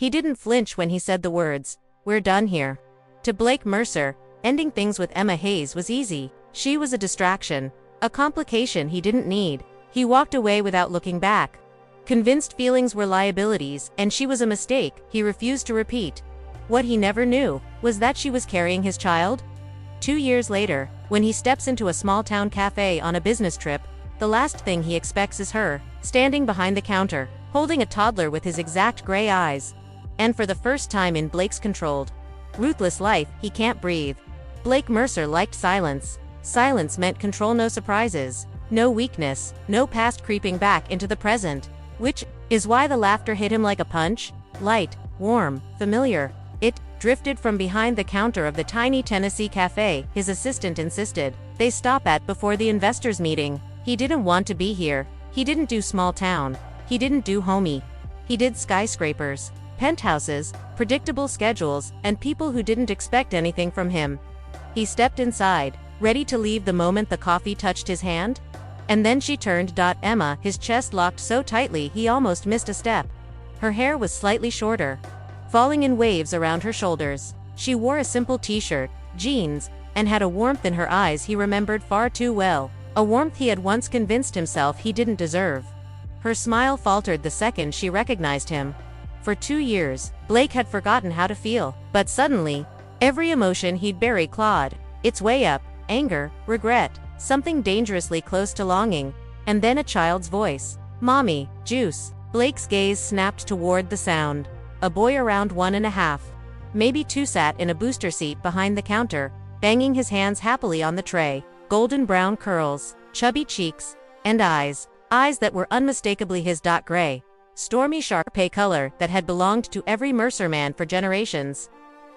He didn't flinch when he said the words, "We're done here." To Blake Mercer, ending things with Emma Hayes was easy. She was a distraction, a complication he didn't need. He walked away without looking back. Convinced feelings were liabilities and she was a mistake, he refused to repeat. What he never knew was that she was carrying his child. 2 years later, when he steps into a small-town cafe on a business trip, the last thing he expects is her, standing behind the counter, holding a toddler with his exact gray eyes. And for the first time in Blake's controlled, ruthless life, he can't breathe. Blake Mercer liked silence. Silence meant control, no surprises, no weakness, no past creeping back into the present. Which is why the laughter hit him like a punch. Light, warm, familiar. It drifted from behind the counter of the tiny Tennessee cafe his assistant insisted they stop at before the investors' meeting. He didn't want to be here. He didn't do small town. He didn't do homey. He did skyscrapers, penthouses, predictable schedules, and people who didn't expect anything from him. He stepped inside, ready to leave the moment the coffee touched his hand. And then she turned. Emma, his chest locked so tightly he almost missed a step. Her hair was slightly shorter, falling in waves around her shoulders. She wore a simple t-shirt, jeans, and had a warmth in her eyes he remembered far too well, a warmth he had once convinced himself he didn't deserve. Her smile faltered the second she recognized him. For 2 years, Blake had forgotten how to feel, but suddenly, every emotion he'd buried clawed its way up: anger, regret, something dangerously close to longing, and then a child's voice. "Mommy, juice." Blake's gaze snapped toward the sound. A boy around 1.5, maybe 2, sat in a booster seat behind the counter, banging his hands happily on the tray. Golden brown curls, chubby cheeks, and eyes that were unmistakably his. Gray, stormy Shar-Pei color that had belonged to every Mercer man for generations.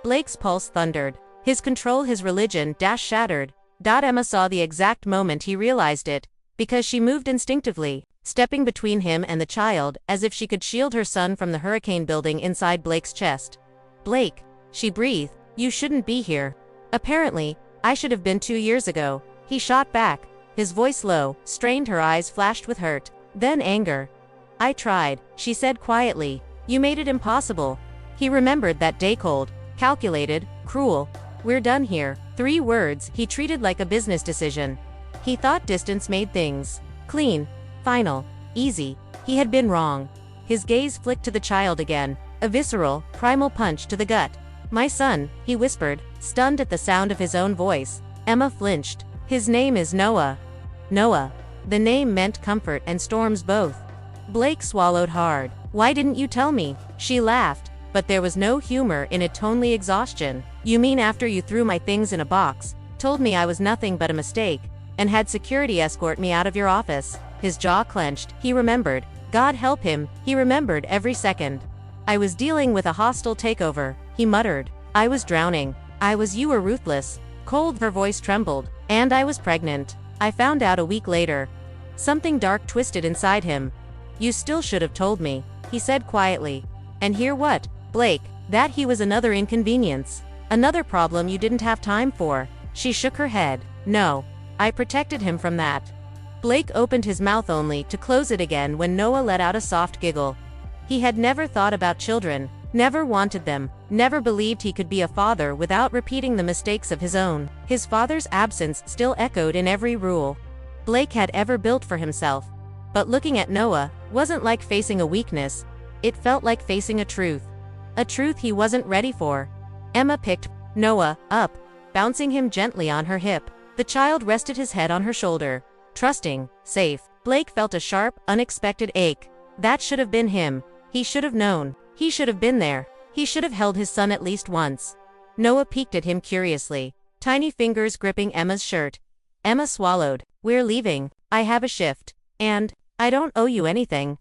Blake's pulse thundered. His control, his religion, shattered. Emma saw the exact moment he realized it, because she moved instinctively, stepping between him and the child as if she could shield her son from the hurricane building inside Blake's chest. "Blake," she breathed, "you shouldn't be here." "Apparently, I should have been 2 years ago," he shot back, his voice low, strained. Her eyes flashed with hurt, then anger. "I tried," she said quietly. "You made it impossible." He remembered that day, cold, calculated, cruel. "We're done here." 3 words he treated like a business decision. He thought distance made things clean, final, easy. He had been wrong. His gaze flicked to the child again, a visceral, primal punch to the gut. "My son," he whispered, stunned at the sound of his own voice. Emma flinched. "His name is Noah." Noah. The name meant comfort and storms both. Blake swallowed hard. "Why didn't you tell me?" She laughed, but there was no humor in it, only exhaustion. "You mean after you threw my things in a box, told me I was nothing but a mistake, and had security escort me out of your office?" His jaw clenched. He remembered. God help him, he remembered every second. "I was dealing with a hostile takeover," he muttered. "I was drowning. You were ruthless." Cold, her voice trembled. "And I was pregnant. I found out a week later." Something dark twisted inside him. "You still should have told me," he said quietly. "And hear what, Blake? That he was another inconvenience. Another problem you didn't have time for." She shook her head. "No. I protected him from that." Blake opened his mouth only to close it again when Noah let out a soft giggle. He had never thought about children, never wanted them, never believed he could be a father without repeating the mistakes of his own. His father's absence still echoed in every rule Blake had ever built for himself. But looking at Noah wasn't like facing a weakness, it felt like facing a truth. A truth he wasn't ready for. Emma picked Noah up, bouncing him gently on her hip. The child rested his head on her shoulder. Trusting, safe. Blake felt a sharp, unexpected ache. That should have been him. He should have known. He should have been there. He should have held his son at least once. Noah peeked at him curiously, tiny fingers gripping Emma's shirt. Emma swallowed. "We're leaving. I have a shift. And I don't owe you anything."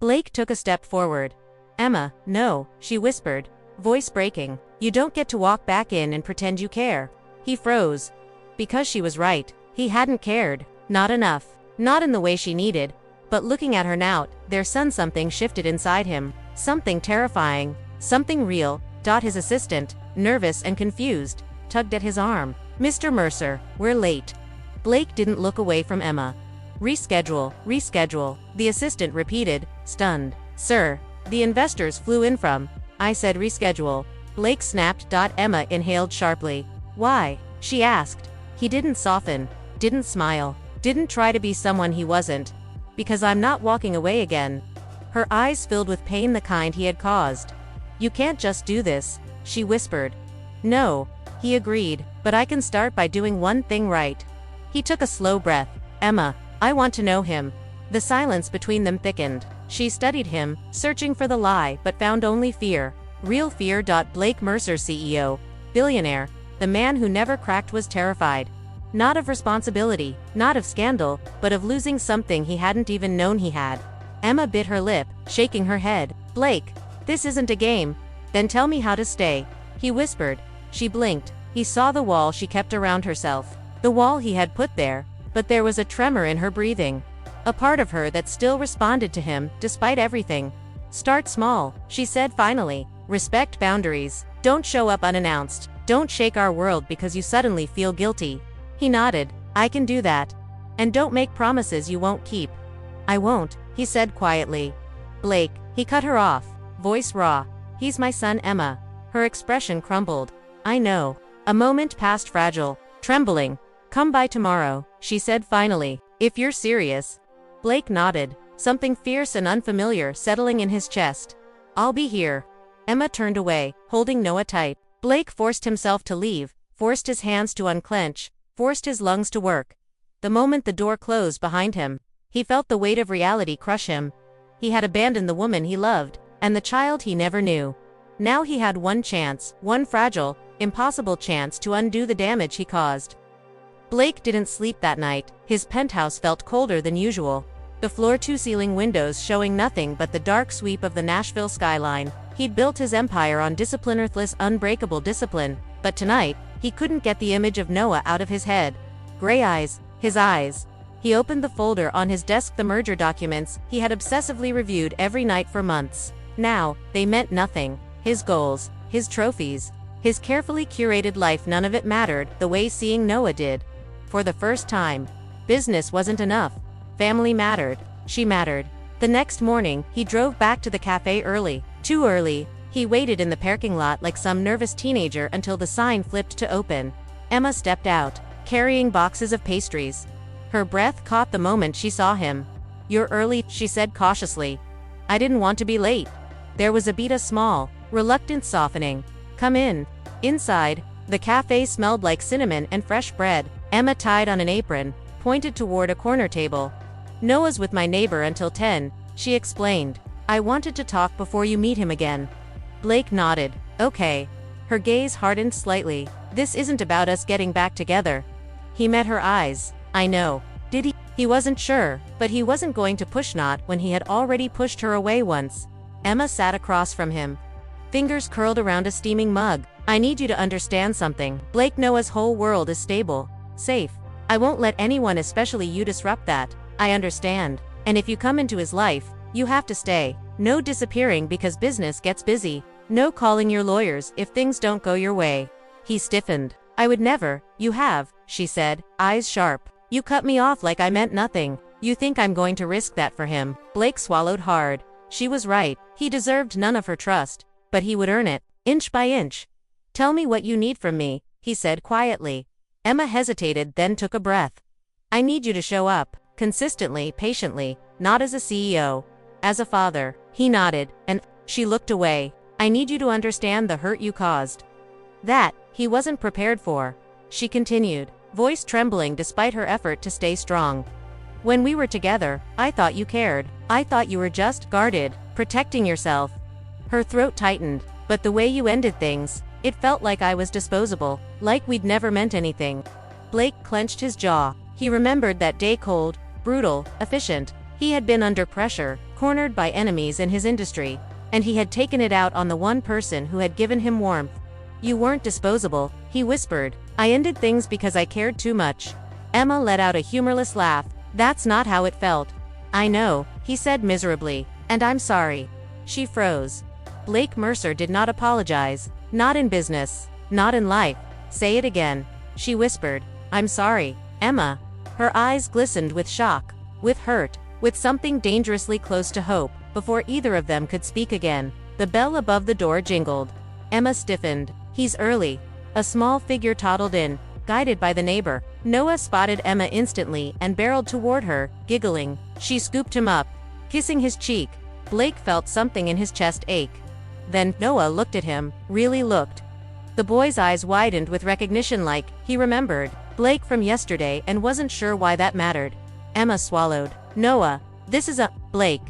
Blake took a step forward. "Emma, no," she whispered, voice breaking. "You don't get to walk back in and pretend you care." He froze. Because she was right. He hadn't cared. Not enough. Not in the way she needed. But looking at her now, something shifted inside him. Something terrifying. Something real. His assistant, nervous and confused, tugged at his arm. "Mr. Mercer, we're late." Blake didn't look away from Emma. Reschedule, the assistant repeated, stunned. "Sir, the investors flew in from I said reschedule. Blake snapped. Emma inhaled sharply. Why? She asked. He didn't soften, didn't smile, didn't try to be someone he wasn't. Because I'm not walking away again. Her eyes filled with pain, the kind he had caused. You can't just do this, she whispered. No, he agreed, but I can start by doing one thing right. He took a slow breath. Emma, I want to know him. The silence between them thickened. She studied him, searching for the lie, but found only fear. Real fear. Blake Mercer, CEO, billionaire, the man who never cracked, was terrified. Not of responsibility, not of scandal, but of losing something he hadn't even known he had. Emma bit her lip, shaking her head. Blake, this isn't a game. Then tell me how to stay, he whispered. She blinked. He saw the wall she kept around herself. The wall he had put there, but there was a tremor in her breathing. A part of her that still responded to him, despite everything. Start small, she said finally. Respect boundaries. Don't show up unannounced. Don't shake our world because you suddenly feel guilty. He nodded. I can do that. And don't make promises you won't keep. I won't, he said quietly. Blake, he cut her off, voice raw. He's my son, Emma. Her expression crumbled. I know. A moment passed, fragile, trembling. Come by tomorrow, she said finally, if you're serious. Blake nodded, something fierce and unfamiliar settling in his chest. I'll be here. Emma turned away, holding Noah tight. Blake forced himself to leave, forced his hands to unclench, forced his lungs to work. The moment the door closed behind him, he felt the weight of reality crush him. He had abandoned the woman he loved, and the child he never knew. Now he had one chance, one fragile, impossible chance to undo the damage he caused. Blake didn't sleep that night. His penthouse felt colder than usual. The floor-to-ceiling windows showing nothing but the dark sweep of the Nashville skyline. He'd built his empire on discipline, ruthless, unbreakable discipline, but tonight, he couldn't get the image of Noah out of his head. Gray eyes, his eyes. He opened the folder on his desk, the merger documents he had obsessively reviewed every night for months. Now, they meant nothing. His goals, his trophies, his carefully curated life, none of it mattered the way seeing Noah did. For the first time, business wasn't enough. Family mattered. She mattered. The next morning, he drove back to the cafe early. Too early. He waited in the parking lot like some nervous teenager until the sign flipped to open. Emma stepped out, carrying boxes of pastries. Her breath caught the moment she saw him. You're early, she said cautiously. I didn't want to be late. There was a small, reluctant softening. Come in. Inside, the cafe smelled like cinnamon and fresh bread. Emma, tied on an apron, pointed toward a corner table. Noah's with my neighbor until 10, she explained. I wanted to talk before you meet him again. Blake nodded. Okay. Her gaze hardened slightly. This isn't about us getting back together. He met her eyes. I know. Did he? He wasn't sure, but he wasn't going to push, not when he had already pushed her away once. Emma sat across from him. Fingers curled around a steaming mug. I need you to understand something. Blake, Noah's whole world is stable, safe. I won't let anyone, especially you, disrupt that. I understand. And if you come into his life, you have to stay. No disappearing because business gets busy. No calling your lawyers if things don't go your way. He stiffened. I would never. You have, she said, eyes sharp. You cut me off like I meant nothing. You think I'm going to risk that for him? Blake swallowed hard. She was right. He deserved none of her trust, but he would earn it, inch by inch. Tell me what you need from me, he said quietly. Emma hesitated, then took a breath. I need you to show up, consistently, patiently, not as a CEO, as a father. He nodded, and she looked away. I need you to understand the hurt you caused. That, he wasn't prepared for. She continued, voice trembling despite her effort to stay strong. When we were together, I thought you cared. I thought you were just guarded, protecting yourself. Her throat tightened, but the way you ended things, it felt like I was disposable, like we'd never meant anything. Blake clenched his jaw. He remembered that day, cold, brutal, efficient. He had been under pressure, cornered by enemies in his industry, and he had taken it out on the one person who had given him warmth. You weren't disposable, he whispered. I ended things because I cared too much. Emma let out a humorless laugh. That's not how it felt. I know, he said miserably, and I'm sorry. She froze. Blake Mercer did not apologize. Not in business. Not in life. Say it again. She whispered. I'm sorry, Emma. Her eyes glistened with shock, with hurt, with something dangerously close to hope. Before either of them could speak again, The bell above the door jingled. Emma stiffened. "He's early." A small figure toddled in, guided by the neighbor. Noah spotted Emma instantly and barreled toward her, giggling. She scooped him up, kissing his cheek. Blake felt something in his chest ache. Then Noah looked at him, really looked. The boy's eyes widened with recognition, like he remembered Blake from yesterday and wasn't sure why that mattered. Emma swallowed. "Noah, this is Blake."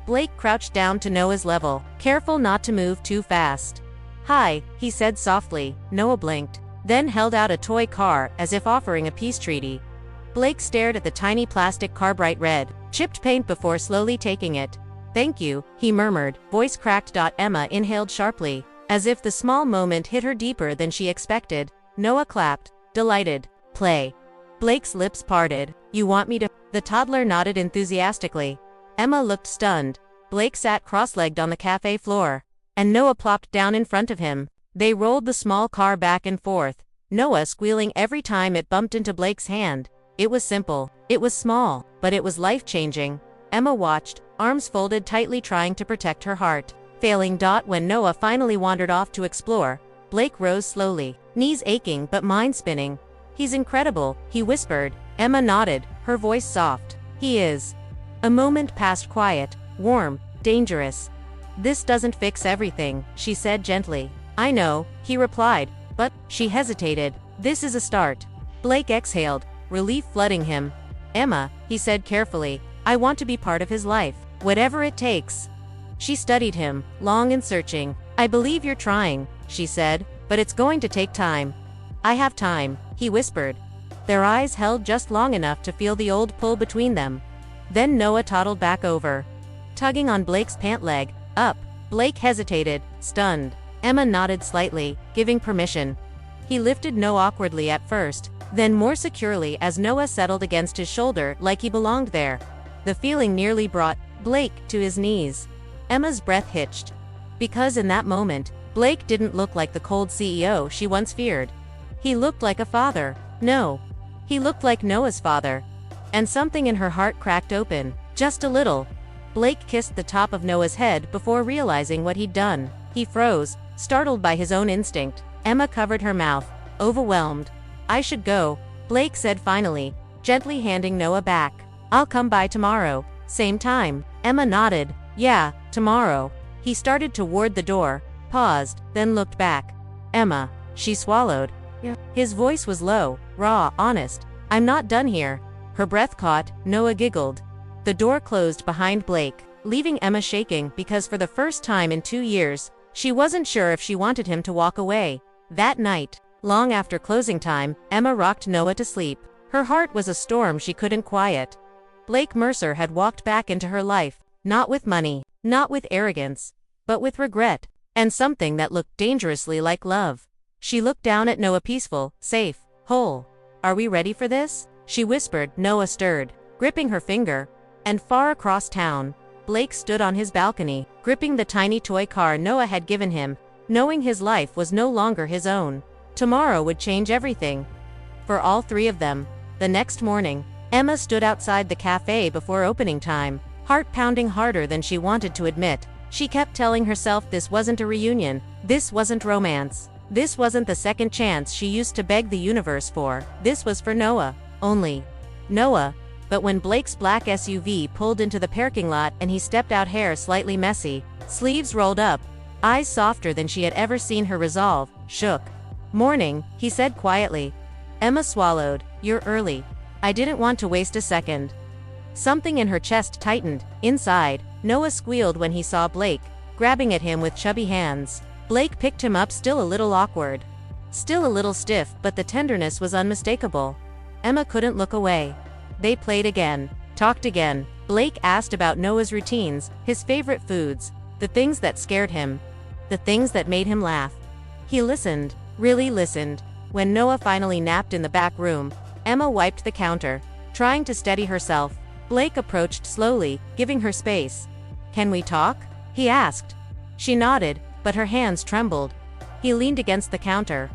Blake crouched down to Noah's level, careful not to move too fast. "Hi," he said softly. Noah blinked, then held out a toy car as if offering a peace treaty. Blake stared at the tiny plastic car, bright red, chipped paint, before slowly taking it. "Thank you," he murmured, voice cracked. Emma inhaled sharply, as if the small moment hit her deeper than she expected. Noah clapped, delighted. "Play." Blake's lips parted. "You want me to?" The toddler nodded enthusiastically. Emma looked stunned. Blake sat cross-legged on the cafe floor, and Noah plopped down in front of him. They rolled the small car back and forth, Noah squealing every time it bumped into Blake's hand. It was simple, it was small, but it was life-changing. Emma watched, arms folded tightly, trying to protect her heart. Failing. When Noah finally wandered off to explore, Blake rose slowly, knees aching but mind spinning. "He's incredible," he whispered. Emma nodded, her voice soft. "He is." A moment passed, quiet, warm, dangerous. "This doesn't fix everything," she said gently. "I know," he replied, "but," she hesitated, "this is a start." Blake exhaled, relief flooding him. "Emma," he said carefully, "I want to be part of his life, whatever it takes." She studied him, long and searching. "I believe you're trying," she said, "but it's going to take time." "I have time," he whispered. Their eyes held just long enough to feel the old pull between them. Then Noah toddled back over, tugging on Blake's pant leg. "Up." Blake hesitated, stunned. Emma nodded slightly, giving permission. He lifted Noah awkwardly at first, then more securely as Noah settled against his shoulder like he belonged there. The feeling nearly brought Blake to his knees. Emma's breath hitched. Because in that moment, Blake didn't look like the cold CEO she once feared. He looked like a father. No. He looked like Noah's father. And something in her heart cracked open, just a little. Blake kissed the top of Noah's head before realizing what he'd done. He froze, startled by his own instinct. Emma covered her mouth, overwhelmed. "I should go," Blake said finally, gently handing Noah back. "I'll come by tomorrow, same time." Emma nodded. "Yeah, tomorrow." He started toward the door, paused, then looked back. "Emma," she swallowed. "Yeah." His voice was low, raw, honest. "I'm not done here." Her breath caught. Noah giggled. The door closed behind Blake, leaving Emma shaking because for the first time in 2 years, she wasn't sure if she wanted him to walk away. That night, long after closing time, Emma rocked Noah to sleep. Her heart was a storm she couldn't quiet. Blake Mercer had walked back into her life, not with money, not with arrogance, but with regret, and something that looked dangerously like love. She looked down at Noah, peaceful, safe, whole. "Are we ready for this?" she whispered. Noah stirred, gripping her finger. And far across town, Blake stood on his balcony, gripping the tiny toy car Noah had given him, knowing his life was no longer his own. Tomorrow would change everything. For all three of them. The next morning, Emma stood outside the cafe before opening time, heart pounding harder than she wanted to admit. She kept telling herself this wasn't a reunion, this wasn't romance, this wasn't the second chance she used to beg the universe for, this was for Noah, only Noah. But when Blake's black SUV pulled into the parking lot and he stepped out, hair slightly messy, sleeves rolled up, eyes softer than she had ever seen, her resolve shook. "Morning," he said quietly. Emma swallowed. "You're early." "I didn't want to waste a second." Something in her chest tightened. Inside, Noah squealed when he saw Blake, grabbing at him with chubby hands. Blake picked him up, still a little awkward, still a little stiff, but the tenderness was unmistakable. Emma couldn't look away. They played again, talked again. Blake asked about Noah's routines, his favorite foods, the things that scared him, the things that made him laugh. He listened, really listened. When Noah finally napped in the back room, Emma wiped the counter, trying to steady herself. Blake approached slowly, giving her space. "Can we talk?" he asked. She nodded, but her hands trembled. He leaned against the counter.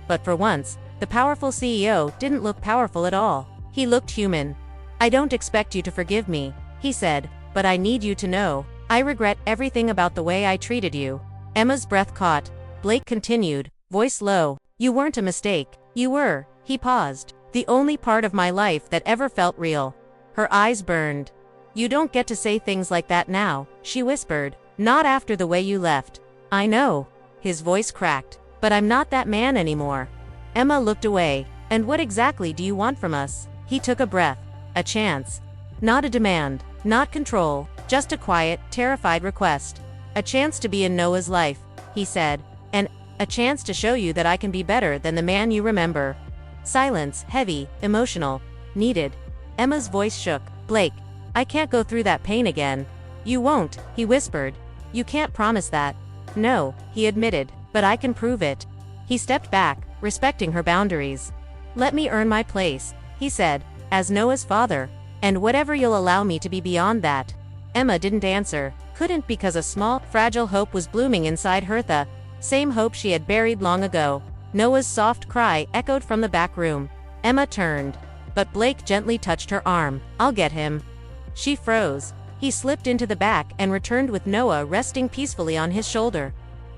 But for once, the powerful CEO didn't look powerful at all. He looked human. "I don't expect you to forgive me," he said, "but I need you to know, I regret everything about the way I treated you." Emma's breath caught. Blake continued, voice low. You weren't a mistake. You were. He paused. The only part of my life that ever felt real. Her eyes burned. You don't get to say things like that now, she whispered. Not after the way you left. I know. His voice cracked. But I'm not that man anymore. Emma looked away. And what exactly do you want from us? He took a breath. A chance. Not a demand. Not control. Just a quiet, terrified request. A chance to be in Noah's life, he said. And a chance to show you that I can be better than the man you remember. Silence, heavy, emotional. Needed. Emma's voice shook. Blake, I can't go through that pain again. You won't, he whispered. You can't promise that. No, he admitted, but I can prove it. He stepped back, respecting her boundaries. Let me earn my place, he said, as Noah's father. And whatever you'll allow me to be beyond that. Emma didn't answer, couldn't because a small, fragile hope was blooming inside her, the same hope she had buried long ago. Noah's soft cry echoed from the back room. Emma turned. But Blake gently touched her arm. I'll get him. She froze. He slipped into the back and returned with Noah resting peacefully on his shoulder.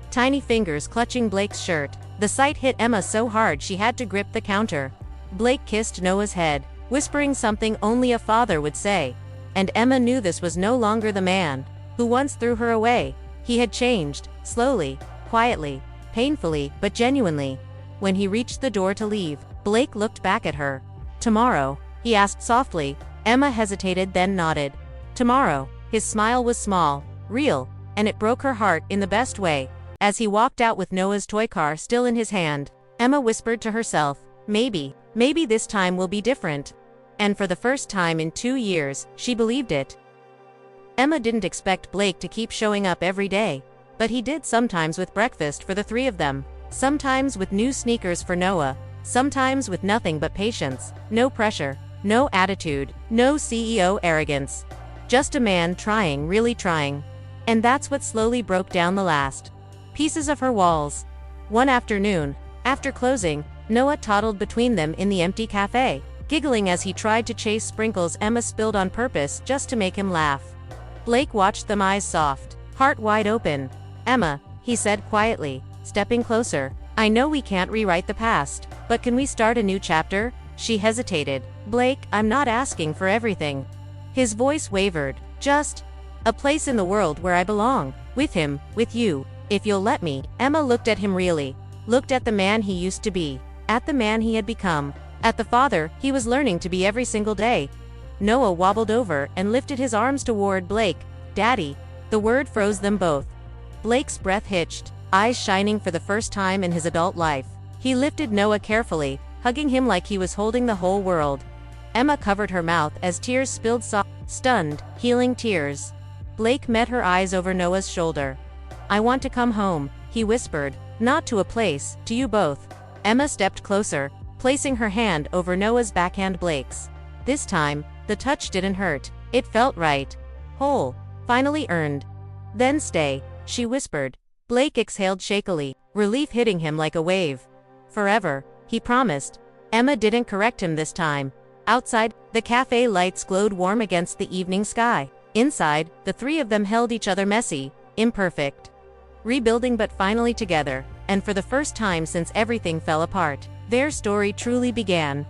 Tiny fingers clutching Blake's shirt. The sight hit Emma so hard she had to grip the counter. Blake kissed Noah's head, whispering something only a father would say. And Emma knew this was no longer the man who once threw her away. He had changed, slowly, quietly, painfully, but genuinely. When he reached the door to leave, Blake looked back at her. Tomorrow, he asked softly. Emma hesitated, then nodded. Tomorrow. His smile was small, real, and it broke her heart in the best way. As he walked out with Noah's toy car still in his hand, Emma whispered to herself, maybe this time will be different. And for the first time in 2 years, she believed it. Emma didn't expect Blake to keep showing up every day, but he did, sometimes with breakfast for the three of them, sometimes with new sneakers for Noah, sometimes with nothing but patience, no pressure, no attitude, no CEO arrogance. Just a man trying, really trying. And that's what slowly broke down the last pieces of her walls. One afternoon, after closing, Noah toddled between them in the empty cafe, giggling as he tried to chase sprinkles Emma spilled on purpose just to make him laugh. Blake watched them, eyes soft, heart wide open. Emma, he said quietly, stepping closer, I know we can't rewrite the past, but can we start a new chapter? She hesitated. Blake, I'm not asking for everything. His voice wavered. Just a place in the world where I belong. With him, with you, if you'll let me. Emma looked at him really. Looked at the man he used to be. At the man he had become. At the father he was learning to be every single day. Noah wobbled over and lifted his arms toward Blake. Daddy. The word froze them both. Blake's breath hitched, eyes shining for the first time in his adult life. He lifted Noah carefully, hugging him like he was holding the whole world. Emma covered her mouth as tears spilled soft, stunned, healing tears. Blake met her eyes over Noah's shoulder. I want to come home, he whispered, not to a place, to you both. Emma stepped closer, placing her hand over Noah's backhand Blake's. This time, the touch didn't hurt. It felt right. Whole. Finally earned. Then stay, she whispered. Blake exhaled shakily, relief hitting him like a wave. Forever, he promised. Emma didn't correct him this time. Outside, the cafe lights glowed warm against the evening sky. Inside, the three of them held each other, messy, imperfect. Rebuilding but finally together, and for the first time since everything fell apart, their story truly began.